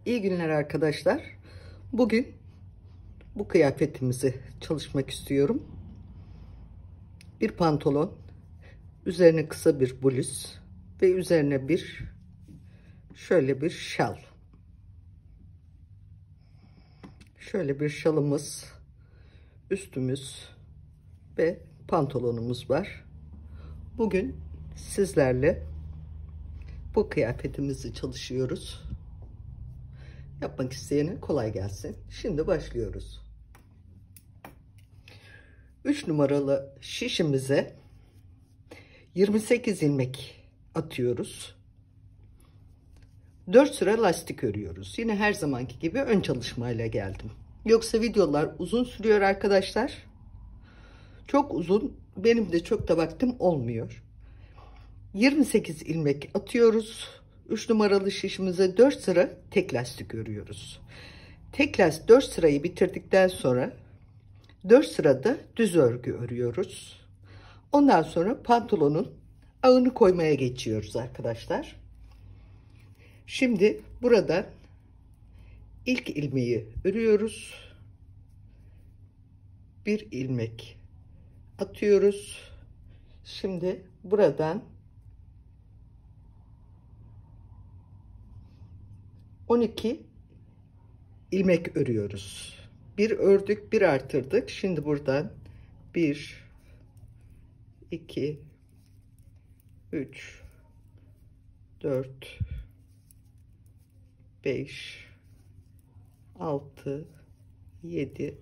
İyi günler arkadaşlar. Bugün bu kıyafetimizi çalışmak istiyorum. Bir pantolon, üzerine kısa bir bluz ve üzerine şöyle bir şal. Şöyle bir şalımız, üstümüz ve pantolonumuz var. Bugün sizlerle bu kıyafetimizi çalışıyoruz. Yapmak isteyene kolay gelsin. Şimdi başlıyoruz. 3 numaralı şişimize 28 ilmek atıyoruz. 4 sıra lastik örüyoruz. Yine her zamanki gibi ön çalışmayla geldim. Yoksa videolar uzun sürüyor arkadaşlar. Çok uzun. Benim de çok da vaktim olmuyor. 28 ilmek atıyoruz. 3 numaralı şişimize 4 sıra tek lastik örüyoruz. Tek lastik 4 sırayı bitirdikten sonra 4 sırada düz örgü örüyoruz. Ondan sonra pantolonun ağını koymaya geçiyoruz arkadaşlar. Şimdi burada ilk ilmeği örüyoruz. Bir ilmek atıyoruz. Şimdi buradan 12 ilmek örüyoruz. Bir ördük, bir artırdık. Şimdi buradan 1 2 3 4 5 6 7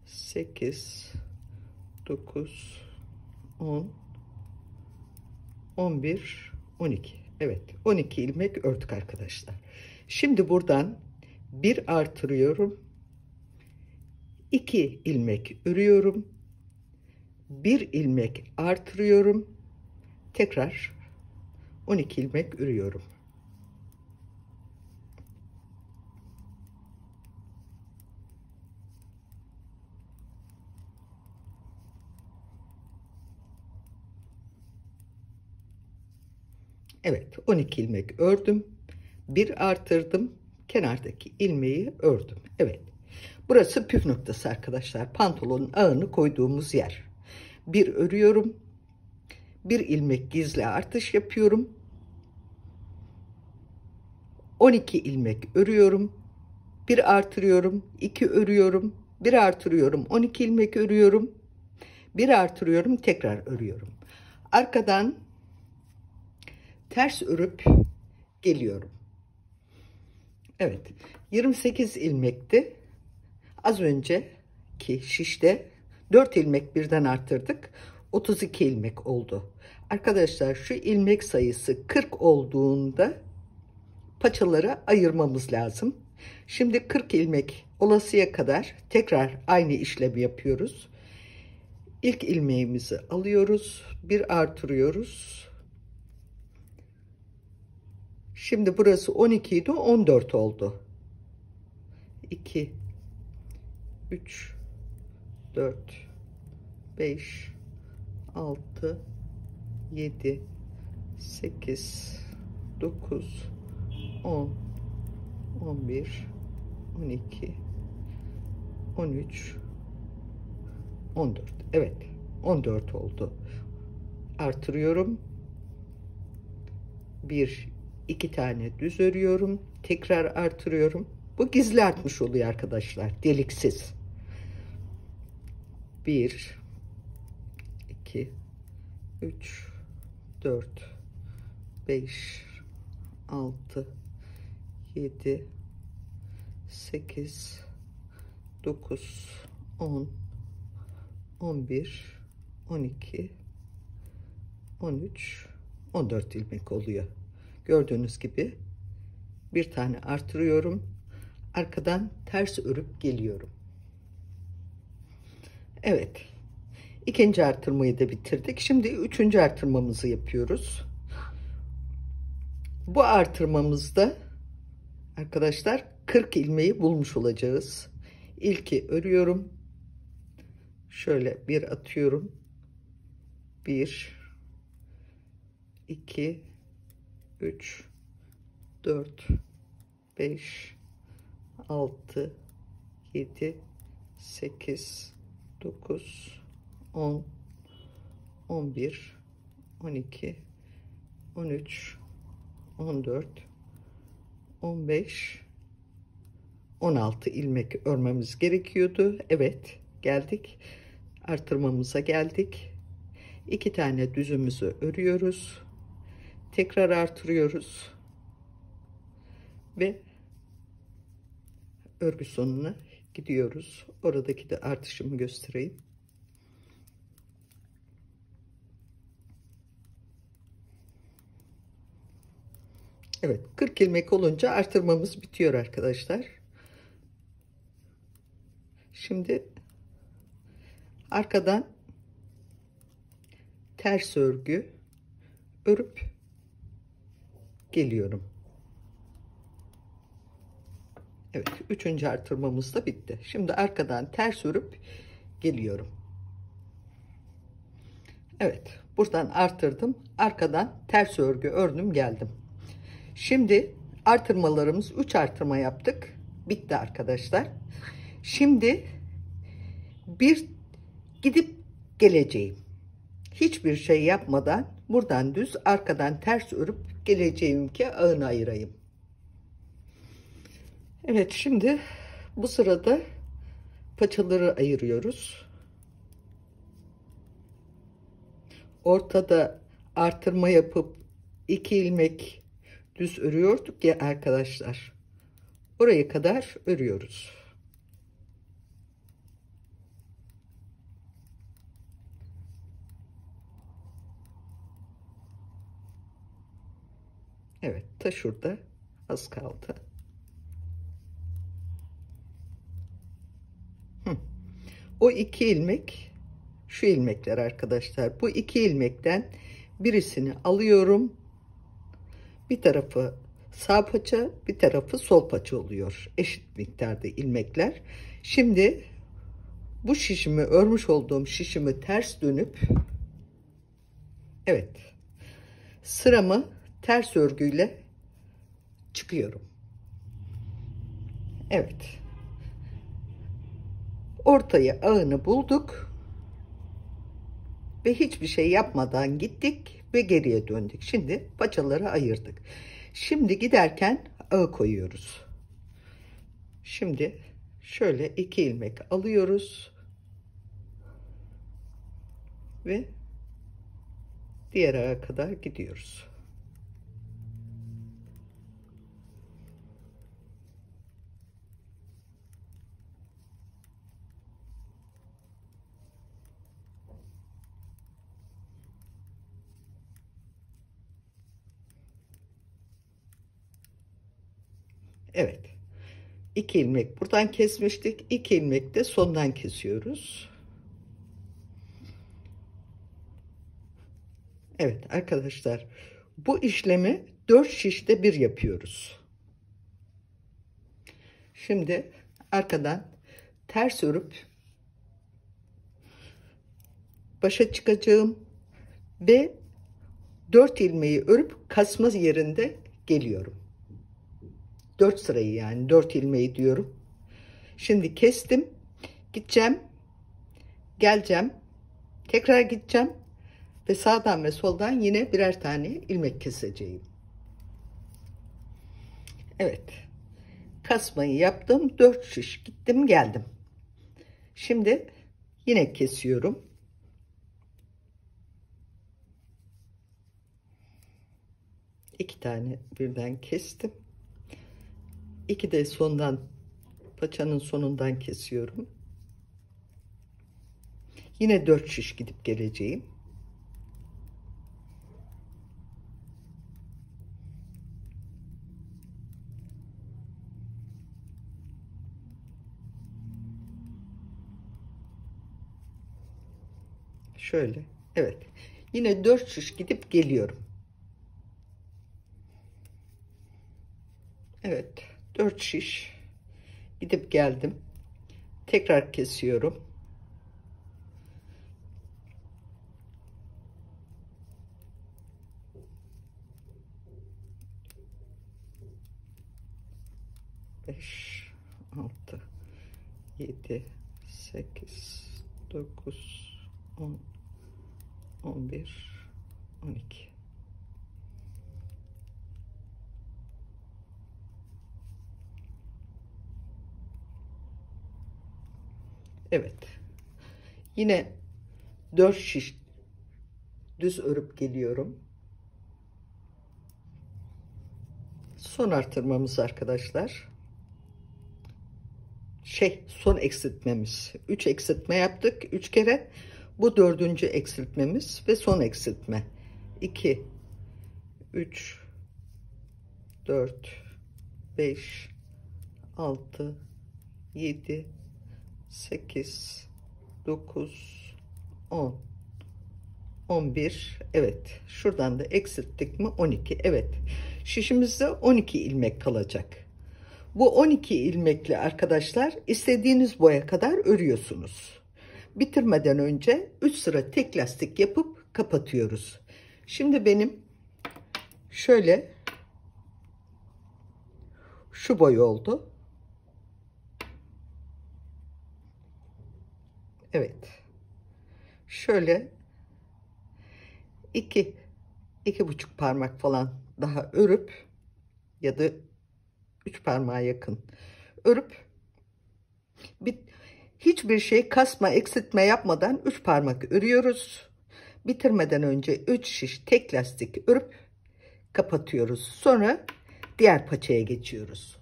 8 9 10 11 12. Evet, 12 ilmek ördük arkadaşlar. Şimdi buradan bir artırıyorum. 2 ilmek örüyorum. Bir ilmek artırıyorum. Tekrar 12 ilmek örüyorum. Evet, 12 ilmek ördüm. Bir artırdım. Kenardaki ilmeği ördüm. Evet. Burası püf noktası arkadaşlar. Pantolonun ağını koyduğumuz yer. Bir örüyorum. Bir ilmek gizli artış yapıyorum. 12 ilmek örüyorum. Bir artırıyorum. 2 örüyorum. Bir artırıyorum. 12 ilmek örüyorum. Bir artırıyorum. Tekrar örüyorum. Arkadan ters örüp geliyorum. Evet. 28 ilmekti. Az önceki şişte 4 ilmek birden arttırdık. 32 ilmek oldu. Arkadaşlar şu ilmek sayısı 40 olduğunda paçaları ayırmamız lazım. Şimdi 40 ilmek olasıya kadar tekrar aynı işlemi yapıyoruz. İlk ilmeğimizi alıyoruz. Bir artırıyoruz. Şimdi burası 12 idi, 14 oldu. 2 3 4 5 6 7 8 9 10 11 12 13 14. Evet, 14 oldu. Artırıyorum. 2 tane düz örüyorum. Tekrar artırıyorum. Bu gizli artmış oluyor arkadaşlar. Deliksiz. 1 2 3 4 5 6 7 8 9 10 11 12 13 14 ilmek oluyor. Gördüğünüz gibi bir tane artırıyorum. Arkadan ters örüp geliyorum. Evet. İkinci artırmayı da bitirdik. Şimdi üçüncü artırmamızı yapıyoruz. Bu artırmamızda arkadaşlar 40 ilmeği bulmuş olacağız. İlki örüyorum. Şöyle bir atıyorum. 1 2 3 4 5, 6, 7, 8, 9, 10, 11, 12, 13, 14, 15, 16 ilmek örmemiz gerekiyordu. Evet, geldik. Artırmamıza geldik. 2 tane düzümüzü örüyoruz. Tekrar artırıyoruz. Ve örgü sonuna gidiyoruz. Oradaki de artışımı göstereyim. Evet, 40 ilmek olunca artırmamız bitiyor arkadaşlar. Şimdi arkadan ters örgü örüp geliyorum. Evet, 3. artırmamız da bitti. Şimdi arkadan ters örüp geliyorum. Evet, buradan artırdım. Arkadan ters örgü ördüm geldim. Şimdi artırmalarımız 3 artırma yaptık. Bitti arkadaşlar. Şimdi bir gidip geleceğim. Hiçbir şey yapmadan buradan düz arkadan ters örüp geleceğim ki ağını ayırayım. Evet, şimdi bu sırada paçaları ayırıyoruz. Ortada artırma yapıp 2 ilmek düz örüyorduk ya arkadaşlar. Oraya kadar örüyoruz. Evet, ta şurada az kaldı. O 2 ilmek, şu ilmekler arkadaşlar. Bu 2 ilmekten birisini alıyorum. Bir tarafı sağ paça, bir tarafı sol paça oluyor. Eşit miktarda ilmekler. Şimdi bu şişimi, örmüş olduğum şişimi ters dönüp, evet, sıramı ters örgüyle çıkıyorum. Evet. Ortaya ağını bulduk ve hiçbir şey yapmadan gittik ve geriye döndük. Şimdi paçaları ayırdık. Şimdi giderken ağı koyuyoruz. Şimdi şöyle 2 ilmek alıyoruz ve diğer ağa kadar gidiyoruz. Evet. 2 ilmek buradan kesmiştik. 2 ilmek de sondan kesiyoruz. Evet arkadaşlar, bu işlemi 4 şişte bir yapıyoruz. Şimdi arkadan ters örüp başa çıkacağım ve 4 ilmeği örüp kasma yerinde geliyorum. 4 sırayı, yani 4 ilmeği diyorum. Şimdi kestim, gideceğim, geleceğim, tekrar gideceğim ve sağdan ve soldan yine birer tane ilmek keseceğim. Evet, kasmayı yaptım, 4 şiş gittim geldim. Şimdi yine kesiyorum. İki tane birden kestim. 2 de sondan, paçanın sonundan kesiyorum. Yine 4 şiş gidip geleceğim. Şöyle. Evet. Yine 4 şiş gidip geliyorum. Evet. 4 şiş gidip geldim. Tekrar kesiyorum. 5, 6, 7, 8, 9, 10, 11, 12. Evet. Yine 4 şiş düz örüp geliyorum. Son artırmamız arkadaşlar. Son eksiltmemiz. 3 eksiltme yaptık 3 kere. Bu 4. eksiltmemiz ve son eksiltme. 2, 3, 4, 5, 6, 7, 8, 9, 10, 11. Evet. Şuradan da eksilttik mi 12. Evet. Şişimizde 12 ilmek kalacak. Bu 12 ilmekli arkadaşlar istediğiniz boya kadar örüyorsunuz. Bitirmeden önce 3 sıra tek lastik yapıp kapatıyoruz. Şimdi benim şöyle şu boy oldu. Evet. Şöyle 2,5 parmak falan daha örüp ya da 3 parmağa yakın örüp hiçbir şey kasma eksiltme yapmadan 3 parmak örüyoruz. Bitirmeden önce 3 şiş tek lastik örüp kapatıyoruz. Sonra diğer paçaya geçiyoruz.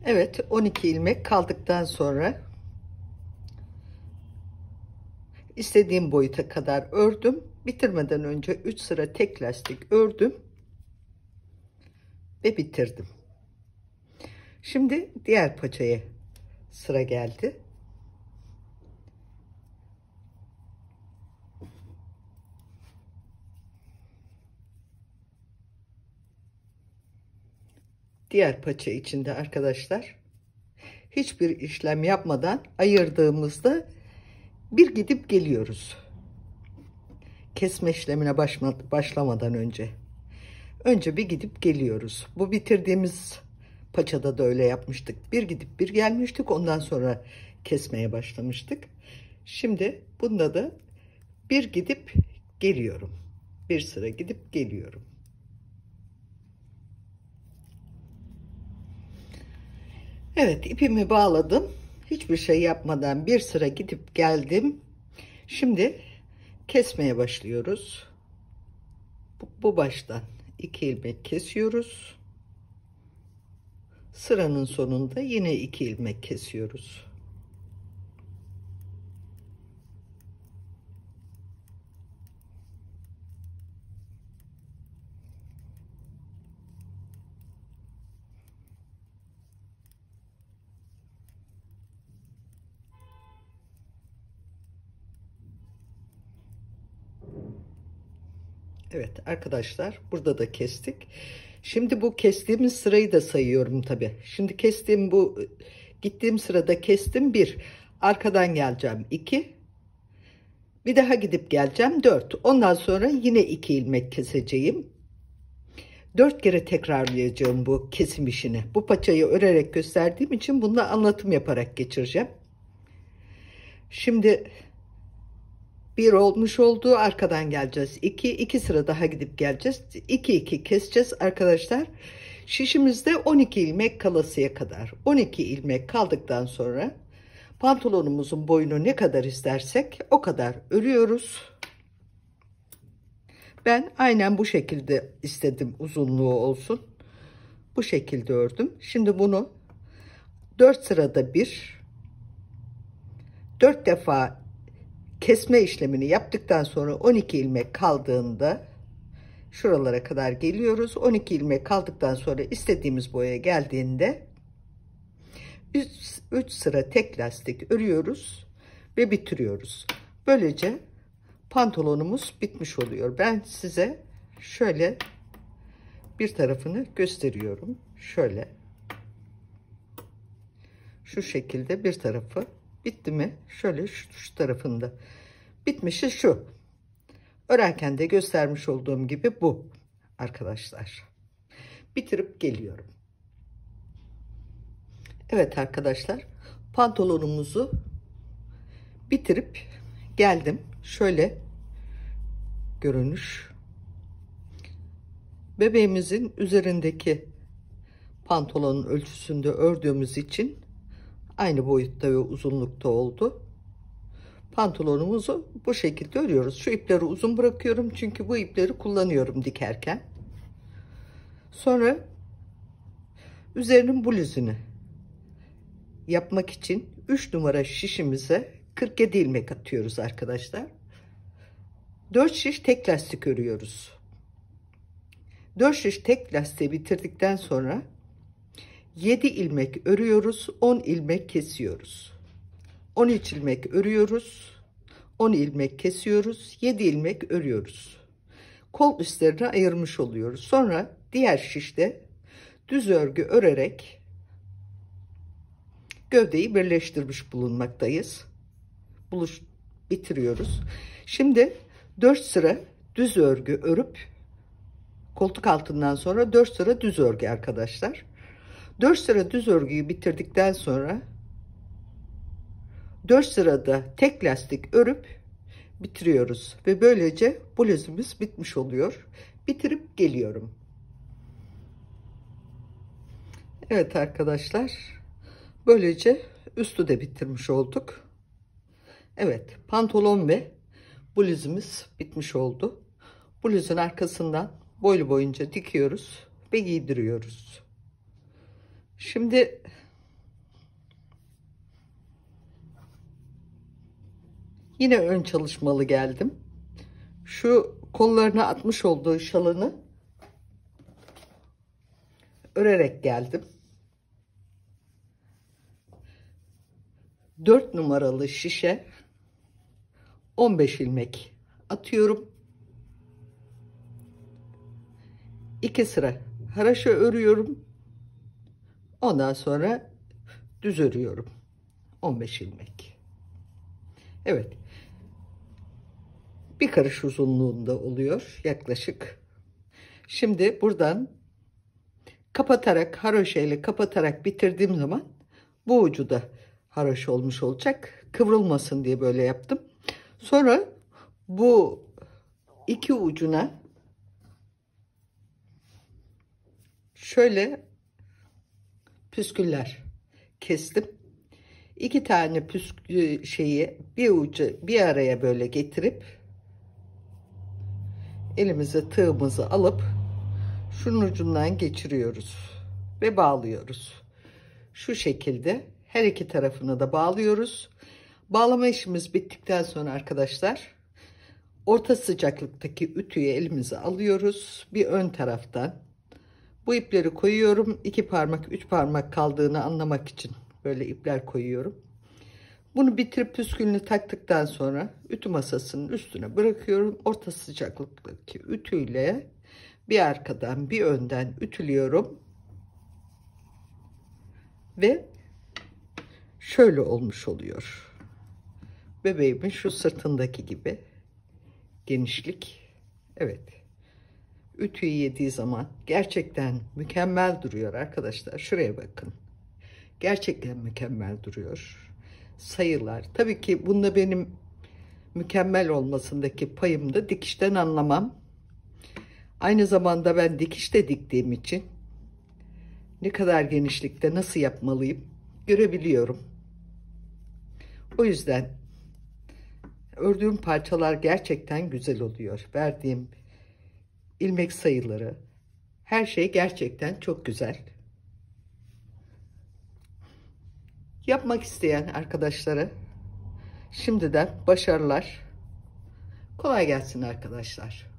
Evet, 12 ilmek kaldıktan sonra istediğim boyuta kadar ördüm. Bitirmeden önce 3 sıra tek lastik ördüm ve bitirdim. Şimdi diğer paçaya sıra geldi. Diğer paça içinde arkadaşlar hiçbir işlem yapmadan ayırdığımızda bir gidip geliyoruz. Kesme işlemine başlamadan önce. Önce bir gidip geliyoruz. Bu bitirdiğimiz paçada da öyle yapmıştık. Bir gidip bir gelmiştik. Ondan sonra kesmeye başlamıştık. Şimdi bunda da bir gidip geliyorum. Bir sıra gidip geliyorum. Evet, ipimi bağladım. Hiçbir şey yapmadan bir sıra gidip geldim. Şimdi kesmeye başlıyoruz. Bu baştan 2 ilmek kesiyoruz. Sıranın sonunda yine 2 ilmek kesiyoruz. Evet arkadaşlar, burada da kestik. Şimdi bu kestiğimiz sırayı da sayıyorum tabi. Şimdi gittiğim sırada kestim 1. Arkadan geleceğim 2. Bir daha gidip geleceğim 4. Ondan sonra yine 2 ilmek keseceğim. 4 kere tekrarlayacağım bu kesim işini. Bu paçayı örerek gösterdiğim için bunda anlatım yaparak geçireceğim. Şimdi 1 olmuş oldu, arkadan geleceğiz 2 sıra daha gidip geleceğiz, 2 keseceğiz arkadaşlar. Şişimizde 12 ilmek kalasıya kadar, 12 ilmek kaldıktan sonra pantolonumuzun boyunu ne kadar istersek o kadar örüyoruz. Ben aynen bu şekilde istedim, uzunluğu olsun, bu şekilde ördüm. Şimdi bunu 4 sırada 4 defa kesme işlemini yaptıktan sonra 12 ilmek kaldığında şuralara kadar geliyoruz. 12 ilmek kaldıktan sonra istediğimiz boya geldiğinde 3 sıra tek lastik örüyoruz ve bitiriyoruz. Böylece pantolonumuz bitmiş oluyor. Ben size şöyle bir tarafını gösteriyorum. Şöyle şu şekilde bir tarafı bitti mi? Şöyle şu tarafında bitmişi şu. Örerken de göstermiş olduğum gibi bu arkadaşlar. Bitirip geliyorum. Evet arkadaşlar, pantolonumuzu bitirip geldim. Şöyle görünüş. Bebeğimizin üzerindeki pantolonun ölçüsünde ördüğümüz için aynı boyutta ve uzunlukta oldu. Pantolonumuzu bu şekilde örüyoruz. Şu ipleri uzun bırakıyorum çünkü bu ipleri kullanıyorum dikerken. Sonra üzerinin bluzunu yapmak için 3 numara şişimize 47 ilmek atıyoruz arkadaşlar. 4 şiş tek lastik örüyoruz. 4 şiş tek lastiği bitirdikten sonra 7 ilmek örüyoruz, 10 ilmek kesiyoruz. 13 ilmek örüyoruz, 10 ilmek kesiyoruz, 7 ilmek örüyoruz. Kol üstlerini ayırmış oluyoruz. Sonra diğer şişte düz örgü örerek gövdeyi birleştirmiş bulunmaktayız. Bitiriyoruz. Şimdi 4 sıra düz örgü örüp koltuk altından sonra 4 sıra düz örgü arkadaşlar. 4 sıra düz örgüyü bitirdikten sonra 4 sırada tek lastik örüp bitiriyoruz ve böylece bluzumuz bitmiş oluyor. Bitirip geliyorum. Evet arkadaşlar, böylece üstü de bitirmiş olduk. Evet, pantolon ve bluzumuz bitmiş oldu. Bluzun arkasından boylu boyunca dikiyoruz ve giydiriyoruz. Şimdi yine ön çalışmalı geldim. Şu kollarına atmış olduğu şalını örerek geldim. 4 numaralı şişe 15 ilmek atıyorum. 2 sıra haraşo örüyorum. Ondan sonra düz örüyorum. 15 ilmek. Evet. Bir karış uzunluğunda oluyor yaklaşık. Şimdi buradan kapatarak, haroşa ile kapatarak bitirdiğim zaman bu ucu da haroşa olmuş olacak. Kıvrılmasın diye böyle yaptım. Sonra bu iki ucuna şöyle püsküller kestim. 2 tane püskü şeyi bir ucu bir araya böyle getirip elimize tığımızı alıp şunun ucundan geçiriyoruz ve bağlıyoruz. Şu şekilde her iki tarafını da bağlıyoruz. Bağlama işimiz bittikten sonra arkadaşlar orta sıcaklıktaki ütüyü elimize alıyoruz. Bir ön taraftan bu ipleri koyuyorum. 2 parmak 3 parmak kaldığını anlamak için böyle ipler koyuyorum. Bunu bitirip püskülünü taktıktan sonra ütü masasının üstüne bırakıyorum. Orta sıcaklıktaki ütüyle bir arkadan bir önden ütülüyorum. Ve şöyle olmuş oluyor. Bebeğimin şu sırtındaki gibi genişlik. Evet. Ütüyü yediği zaman gerçekten mükemmel duruyor arkadaşlar. Şuraya bakın. Gerçekten mükemmel duruyor. Sayılar. Tabii ki bunda benim mükemmel olmasındaki payım da dikişten anlamam. Aynı zamanda ben dikişte diktiğim için ne kadar genişlikte nasıl yapmalıyım görebiliyorum. O yüzden ördüğüm parçalar gerçekten güzel oluyor. Verdiğim ilmek sayıları, her şey gerçekten çok güzel. Yapmak isteyen arkadaşlara şimdiden başarılar. Kolay gelsin arkadaşlar.